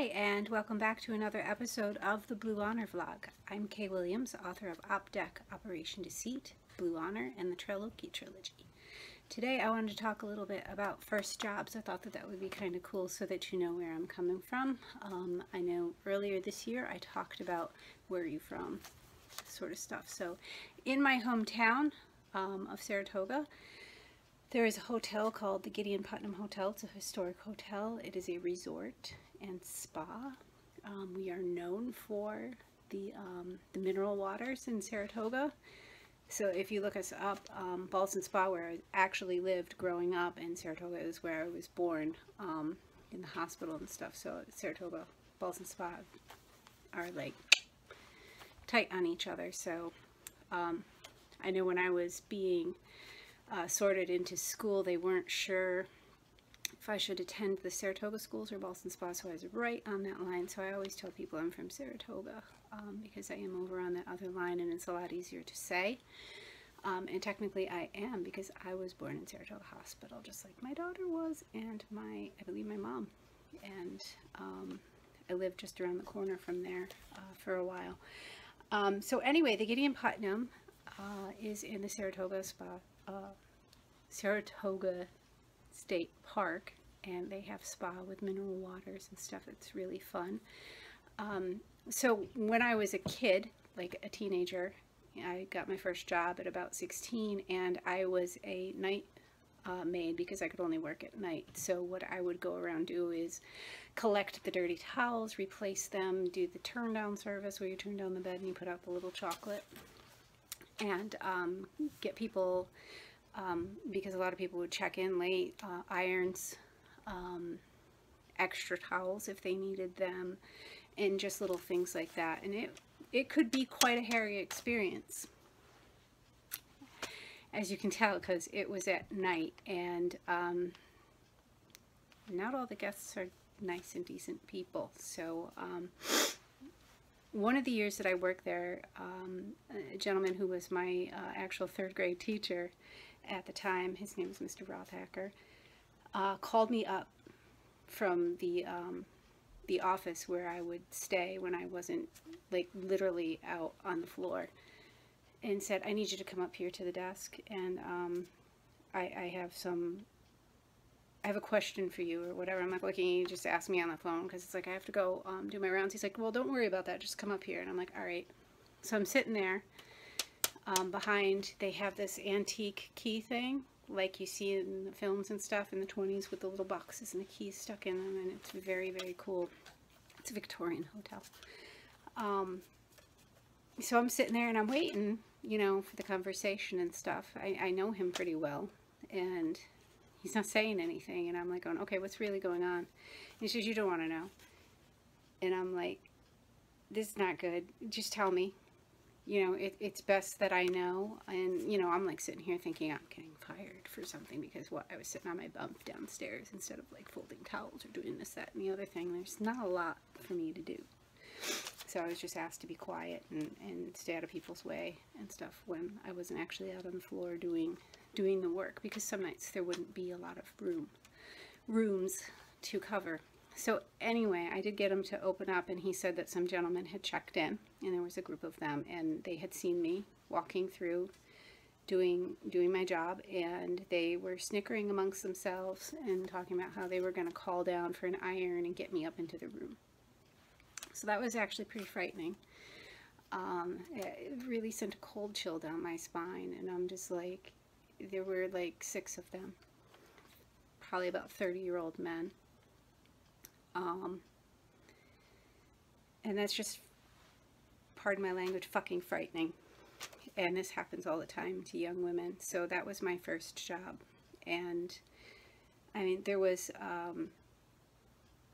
Hi, and welcome back to another episode of the Blue Honor Vlog. I'm Kay Williams, author of Op Deck, Operation Deceit, Blue Honor, and the Trilogy Trilogy. Today I wanted to talk a little bit about first jobs. I thought that would be kind of cool so that you know where I'm coming from. I know earlier this year I talked about where are you from, sort of stuff. So in my hometown of Saratoga, there is a hotel called the Gideon Platinum Hotel. It's a historic hotel. It is a resort and spa. We are known for the mineral waters in Saratoga. So if you look us up, Ballrooms Spa, where I actually lived growing up, and Saratoga is where I was born, in the hospital and stuff. So Saratoga, Ballrooms Spa are like tight on each other. So I know when I was being sorted into school, they weren't sure if I should attend the Saratoga schools or Ballrooms Spa, so I was right on that line. So I always tell people I'm from Saratoga because I am over on that other line, and it's a lot easier to say. And technically I am, because I was born in Saratoga Hospital, just like my daughter was, and I believe my mom. And I lived just around the corner from there for a while. So anyway, the Gideon Platinum is in the Saratoga Saratoga State Park, and they have spa with mineral waters and stuff. It's really fun. So when I was a kid, like a teenager, I got my first job at about 16, and I was a night maid because I could only work at night. So what I would go around do is collect the dirty towels, replace them, do the turn down service where you turn down the bed and you put out the little chocolate, and get people, because a lot of people would check in late, irons, extra towels if they needed them, and just little things like that. And it could be quite a hairy experience, as you can tell, because it was at night, and not all the guests are nice and decent people. So one of the years that I worked there, a gentleman who was my actual third grade teacher at the time, his name was Mr. Rothacker, called me up from the office where I would stay when I wasn't, like, literally out on the floor, and said, I need you to come up here to the desk, and I have a question for you, or whatever. I'm like, well, can you just ask me on the phone, because it's like I have to go do my rounds. He's like, well, don't worry about that, just come up here. And I'm like, all right. So I'm sitting there behind, they have this antique key thing like you see in the films and stuff in the 20s, with the little boxes and the keys stuck in them, and it's very, very cool. It's a Victorian hotel. So I'm sitting there and I'm waiting, you know, for the conversation and stuff. I know him pretty well, and he's not saying anything, and I'm like going, okay, what's really going on? And he says, you don't want to know. And I'm like, this is not good, just tell me. You know, it's best that I know. And, you know, I'm like sitting here thinking I'm getting fired for something, because what, I was sitting on my bump downstairs instead of like folding towels or doing this, that, and the other thing. There's not a lot for me to do. So I was just asked to be quiet and stay out of people's way and stuff when I wasn't actually out on the floor doing the work, because some nights there wouldn't be a lot of rooms to cover. So anyway, I did get him to open up, and he said that some gentlemen had checked in, and there was a group of them, and they had seen me walking through doing my job, and they were snickering amongst themselves and talking about how they were going to call down for an iron and get me up into the room. So that was actually pretty frightening. It really sent a cold chill down my spine, and I'm just like, there were like 6 of them, probably about 30-year-old men. And that's just, pardon my language, fucking frightening. And this happens all the time to young women. So that was my first job. And I mean, there was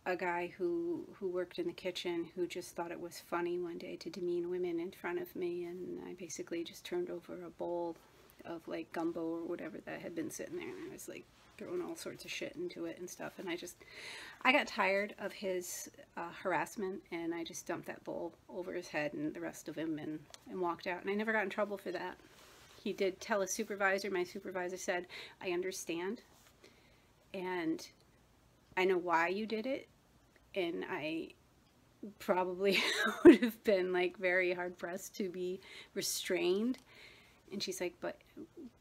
a guy who worked in the kitchen who just thought it was funny one day to demean women in front of me, and I basically just turned over a bowl of like gumbo or whatever that had been sitting there, and I was like throwing all sorts of shit into it and stuff, and I got tired of his harassment, and I just dumped that bowl over his head and the rest of him, and walked out. And I never got in trouble for that. He did tell his supervisor. My supervisor said, I understand, and I know why you did it, and I probably would have been like very hard pressed to be restrained. And she's like, but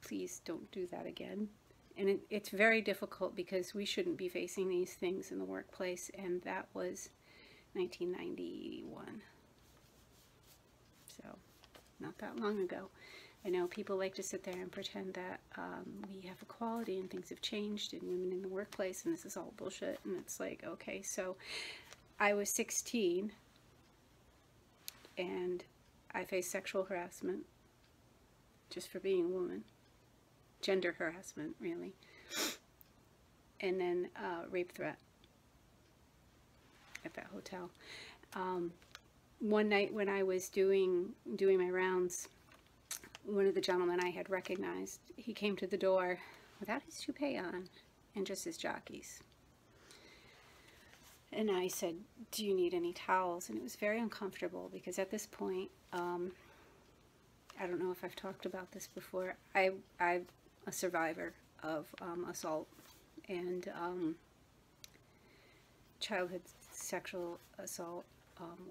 please don't do that again. And it's very difficult because we shouldn't be facing these things in the workplace. And that was 1991. So not that long ago. I know people like to sit there and pretend that we have equality and things have changed and women in the workplace and this is all bullshit. And it's like, okay, so I was 16 and I faced sexual harassment just for being a woman. Gender harassment, really. And then rape threat at that hotel. One night when I was doing my rounds, one of the gentlemen I had recognized, he came to the door without his toupee on and just his jockeys. And I said, do you need any towels? And it was very uncomfortable because at this point, I don't know if I've talked about this before, I'm a survivor of assault and childhood sexual assault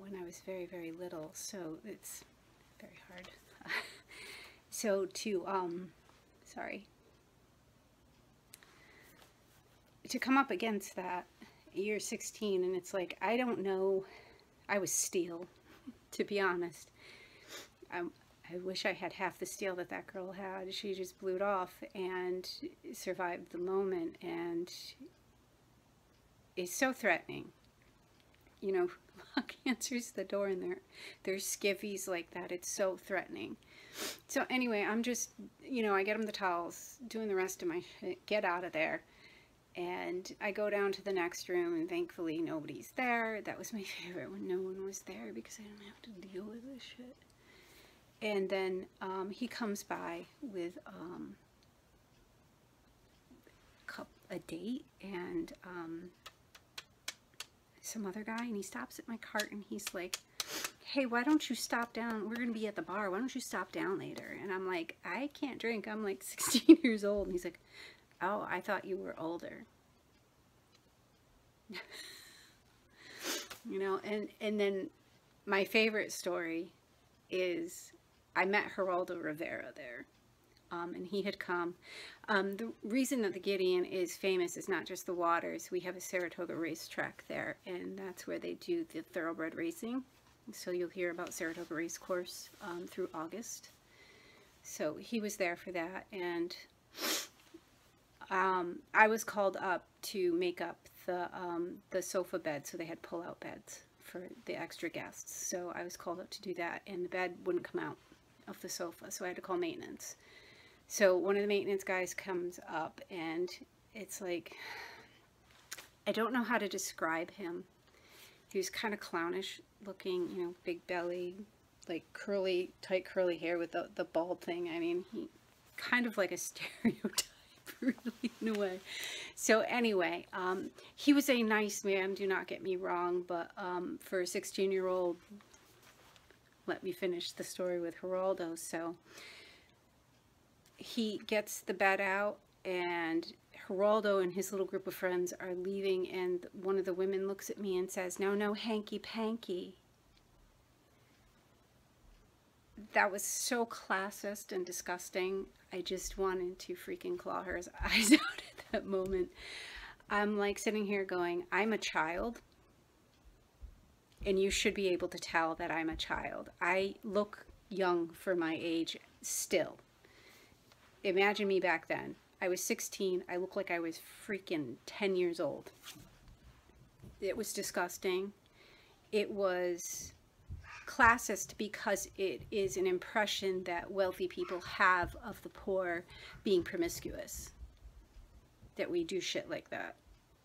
when I was very, very little. So it's very hard. So to, to come up against that, you're 16 and it's like, I don't know, I was steel, to be honest. I wish I had half the steel that that girl had. She just blew it off and survived the moment, and it's so threatening. You know, luck answers the door and they're skivvies like that. It's so threatening. So anyway, I'm just, you know, I get them the towels, doing the rest of my shit, get out of there. And I go down to the next room and thankfully nobody's there. That was my favorite, when no one was there, because I don't have to deal with this shit. And then he comes by with a date and some other guy, and he stops at my cart and he's like, hey, why don't you stop down? We're going to be at the bar. Why don't you stop down later? And I'm like, I can't drink. I'm like 16 years old. And he's like, oh, I thought you were older. You know, and then my favorite story is I met Geraldo Rivera there. And he had come. The reason that the Gideon is famous is not just the waters. We have a Saratoga racetrack there, and that's where they do the thoroughbred racing. So you'll hear about Saratoga Race Course through August. So he was there for that, and I was called up to make up the sofa bed, so they had pull-out beds for the extra guests. So I was called up to do that, and the bed wouldn't come out of the sofa, so I had to call maintenance. So one of the maintenance guys comes up, and it's like, I don't know how to describe him. He was kind of clownish looking, you know, big belly, like curly, tight curly hair with the bald thing. I mean, he kind of like a stereotype, really, in a way. So anyway, he was a nice man, do not get me wrong, but for a 16-year-old, let me finish the story with Geraldo. So he gets the bed out, and Geraldo and his little group of friends are leaving, and one of the women looks at me and says, no, no, hanky-panky. That was so classist and disgusting. I just wanted to freaking claw her eyes out at that moment. I'm like sitting here going, I'm a child, and you should be able to tell that I'm a child. I look young for my age still. Imagine me back then. I was 16. I looked like I was freaking 10 years old. It was disgusting. It was classist because it is an impression that wealthy people have of the poor being promiscuous. That we do shit like that.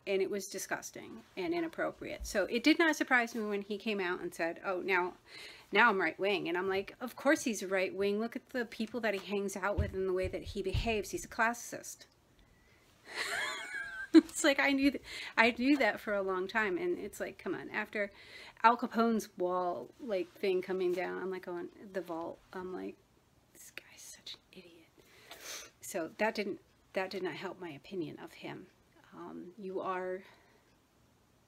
And it was disgusting and inappropriate. So it did not surprise me when he came out and said, oh, now I'm right wing. And I'm like, of course he's right wing. Look at the people that he hangs out with and the way that he behaves. He's a classicist. It's like, I knew that for a long time. And it's like, come on, after Al Capone's wall like thing coming down, I'm like, going the vault. I'm like, this guy's such an idiot. So that did not help my opinion of him. You are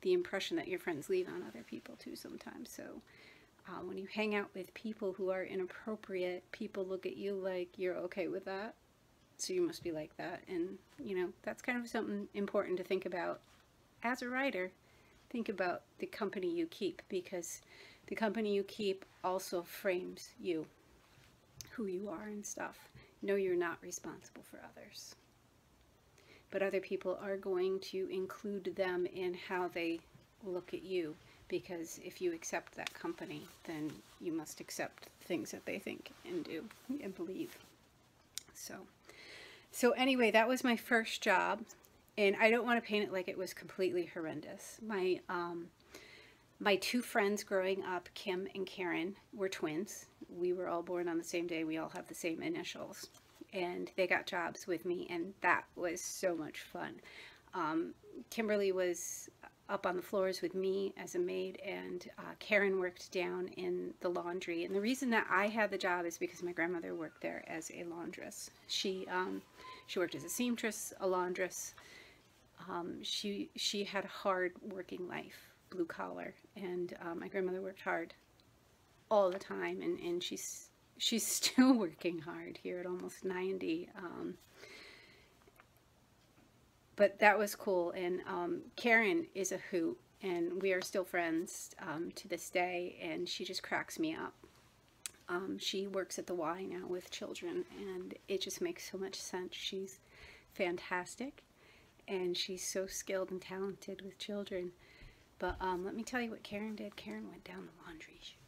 the impression that your friends leave on other people too sometimes. So when you hang out with people who are inappropriate, people look at you like you're okay with that, so you must be like that. And you know, that's kind of something important to think about as a writer. Think about the company you keep, because the company you keep also frames you, who you are and stuff. No, you're not responsible for others, but other people are going to include them in how they look at you, because if you accept that company, then you must accept things that they think and do and believe. So anyway, that was my first job, and I don't want to paint it like it was completely horrendous. My two friends growing up, Kim and Karen, were twins. We were all born on the same day. We all have the same initials. And they got jobs with me, and that was so much fun. Kimberly was up on the floors with me as a maid, and Karen worked down in the laundry. And the reason that I had the job is because my grandmother worked there as a laundress. She worked as a seamstress, a laundress. She had a hard working life, blue collar, and my grandmother worked hard all the time, and she's still working hard here at almost 90. But that was cool. And Karen is a hoot, and we are still friends to this day, and she just cracks me up. She works at the Y now with children, and it just makes so much sense. She's fantastic, and she's so skilled and talented with children. But let me tell you what Karen did. Karen went down the laundry chute.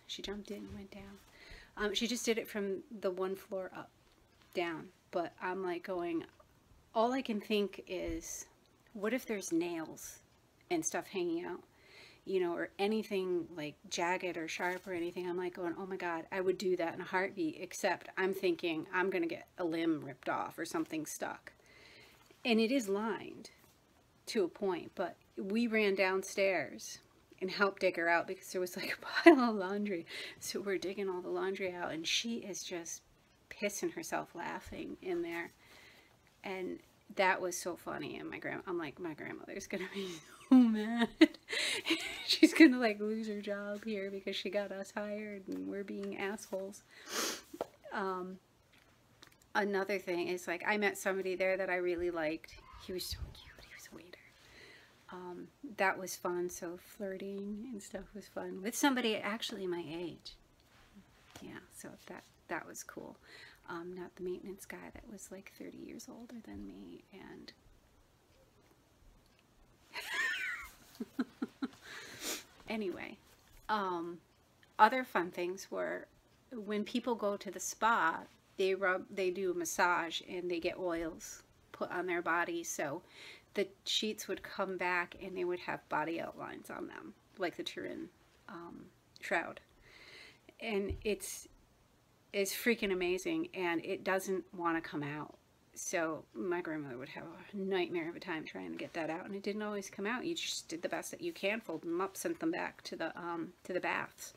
She jumped in and went down. She just did it from the one floor up, down. But I'm like going, all I can think is, what if there's nails and stuff hanging out, you know, or anything like jagged or sharp or anything. I'm like going, oh my God, I would do that in a heartbeat, except I'm thinking I'm going to get a limb ripped off or something stuck. And it is lined to a point, but we ran downstairs and helped dig her out because there was like a pile of laundry. So we're digging all the laundry out, and she is just pissing herself laughing in there. And that was so funny. And I'm like, my grandmother's gonna be so mad. She's gonna like lose her job here because she got us hired and we're being assholes. Another thing is, like, I met somebody there that I really liked. He was so cute. He was a waiter. That was fun. So flirting and stuff was fun with somebody actually my age. Yeah, so that was cool. Not the maintenance guy that was like 30 years older than me. And anyway, other fun things were when people go to the spa, they do a massage and they get oils put on their body. So the sheets would come back and they would have body outlines on them, like the Turin shroud. And it's freaking amazing, and it doesn't want to come out. So my grandmother would have a nightmare of a time trying to get that out, and it didn't always come out. You just did the best that you can, fold them up, sent them back to the baths.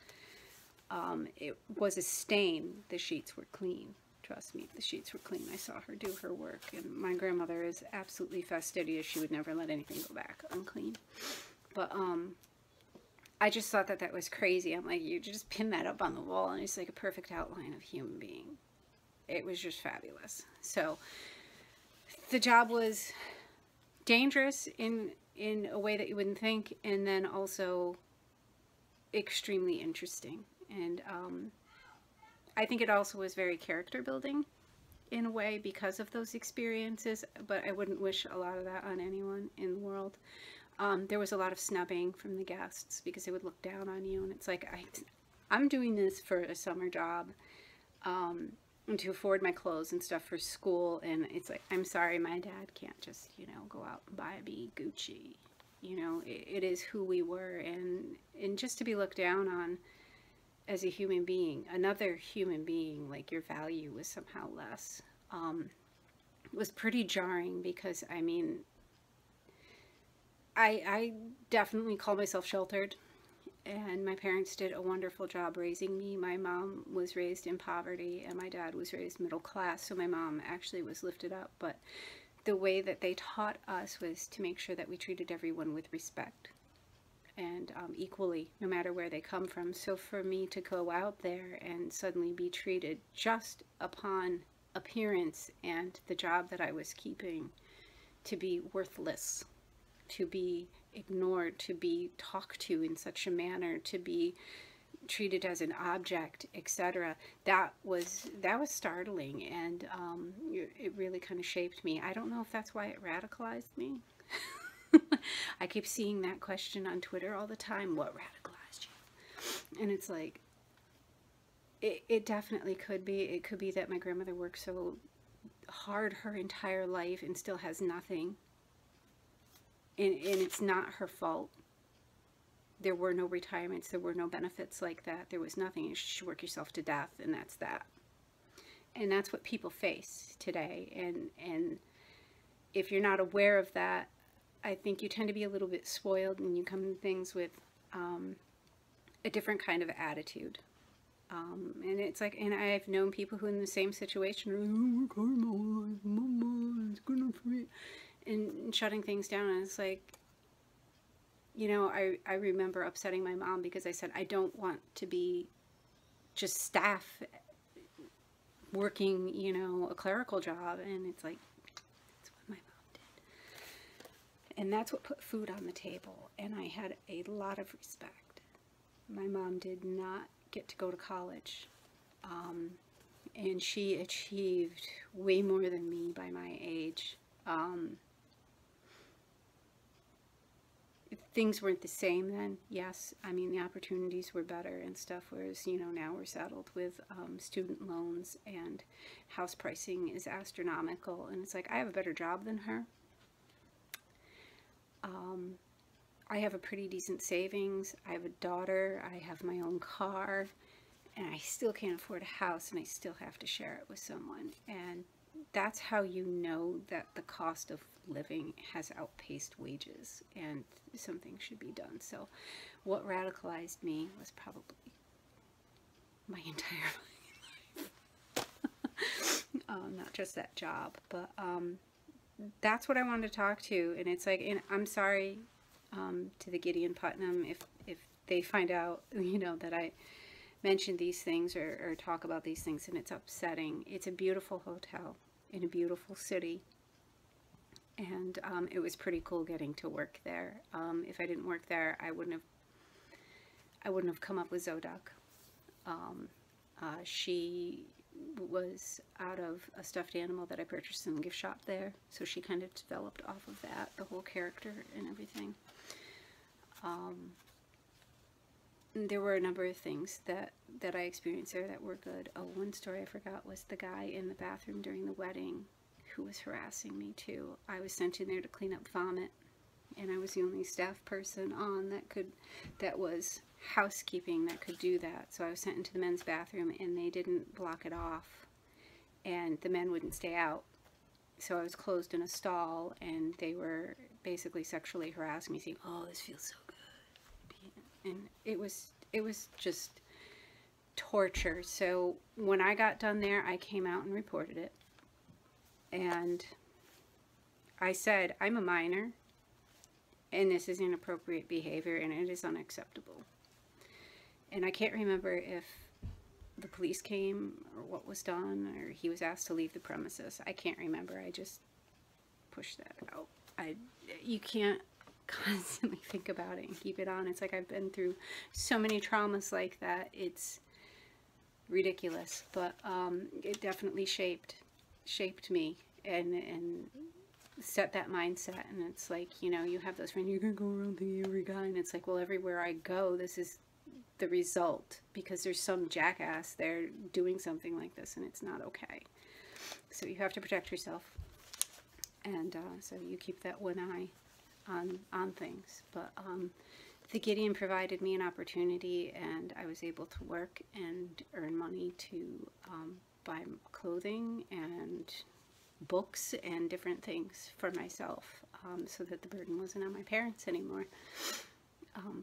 It was a stain. The sheets were clean. Trust me, the sheets were clean. I saw her do her work, and my grandmother is absolutely fastidious. She would never let anything go back unclean. But I just thought that was crazy. I'm like, you just pin that up on the wall and it's like a perfect outline of a human being. It was just fabulous. So the job was dangerous in a way that you wouldn't think, and then also extremely interesting. And I think it also was very character building in a way because of those experiences, but I wouldn't wish a lot of that on anyone in the world. There was a lot of snubbing from the guests because they would look down on you, and it's like, I'm doing this for a summer job, and to afford my clothes and stuff for school, and it's like, I'm sorry, my dad can't just, you know, go out and buy me Gucci. You know, it is who we were, and just to be looked down on as a human being, another human being, like your value was somehow less, was pretty jarring because, I mean, I definitely call myself sheltered, and my parents did a wonderful job raising me. My mom was raised in poverty, and my dad was raised middle class, so my mom actually was lifted up, but the way that they taught us was to make sure that we treated everyone with respect and equally, no matter where they come from. So for me to go out there and suddenly be treated just upon appearance and the job that I was keeping to be worthless, to be ignored, to be talked to in such a manner, to be treated as an object, etc., that was startling, and it really kind of shaped me. I don't know if that's why it radicalized me. I keep seeing that question on Twitter all the time, what radicalized you? And it's like, it definitely could be. It could be that my grandmother worked so hard her entire life and still has nothing, and it's not her fault. There were no retirements, there were no benefits like that, there was nothing. You should work yourself to death, and that's that. And that's what people face today, and if you're not aware of that, I think you tend to be a little bit spoiled, and you come to things with a different kind of attitude. And it's like, and I've known people who in the same situation are like, oh, work hard my whole life, mama, it's good enough for me, and shutting things down. And it's like, you know, I remember upsetting my mom because I said, I don't want to be just staff working, you know, a clerical job. And it's like, that's what my mom did. And that's what put food on the table. And I had a lot of respect. My mom did not get to go to college. And she achieved way more than me by my age. Things weren't the same then, yes. I mean, the opportunities were better and stuff, whereas, you know, now we're saddled with student loans, and house pricing is astronomical. And it's like, I have a better job than her. I have a pretty decent savings. I have a daughter. I have my own car. And I still can't afford a house, and I still have to share it with someone. And that's how you know that the cost of living has outpaced wages, and something should be done. So what radicalized me was probably my entire life. Not just that job, but that's what I wanted to talk to. And it's like, and I'm sorry to the Gideon Putnam if they find out, you know, that I mention these things or talk about these things, and it's upsetting. It's a beautiful hotel in a beautiful city, and it was pretty cool getting to work there. If I didn't work there, I wouldn't have come up with Zoduk. She was out of a stuffed animal that I purchased in the gift shop there, so she kind of developed off of that, the whole character and everything. There were a number of things that I experienced there that were good. Oh, one story I forgot was the guy in the bathroom during the wedding who was harassing me too. I was sent in there to clean up vomit, and I was the only staff person on that was housekeeping that could do that. So I was sent into the men's bathroom, and they didn't block it off, and the men wouldn't stay out. So I was closed in a stall, and they were basically sexually harassing me, saying, "Oh, this feels so good." And it was just torture. So when I got done there, I came out and reported it. And I said, I'm a minor, and this is inappropriate behavior, and it is unacceptable. And I can't remember if the police came or what was done, or he was asked to leave the premises. I can't remember. I just pushed that out. You can't constantly think about it and keep it on. It's like I've been through so many traumas like that. It's ridiculous, but it definitely shaped me and set that mindset. And it's like, you know, you have those friends, you're gonna go around thinking every guy, and it's like, well, everywhere I go, this is the result, because there's some jackass there doing something like this, and it's not okay. So you have to protect yourself, and so you keep that one eye on things. But the Gideon provided me an opportunity, and I was able to work and earn money to buy clothing and books and different things for myself, so that the burden wasn't on my parents anymore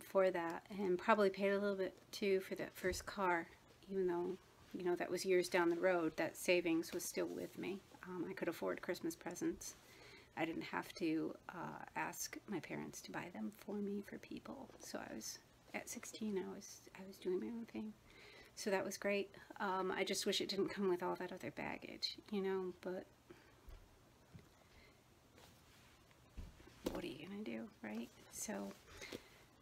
for that. And probably paid a little bit too for that first car, even though, you know, that was years down the road. That savings was still with me. I could afford Christmas presents I didn't have to ask my parents to buy them for me for people. So I was at 16. I was doing my own thing. So that was great. I just wish it didn't come with all that other baggage, you know, but what are you gonna do, right? So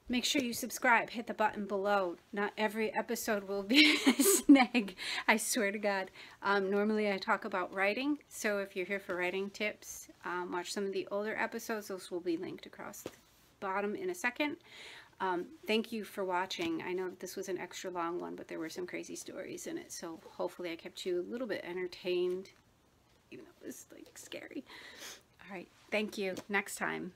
make sure you subscribe, hit the button below. Not every episode will be a snag, I swear to God. Normally I talk about writing, so if you're here for writing tips, watch some of the older episodes. Those will be linked across the bottom in a second. Thank you for watching. I know that this was an extra long one, but there were some crazy stories in it, so hopefully I kept you a little bit entertained, even though it was like scary. All right, thank you. Next time.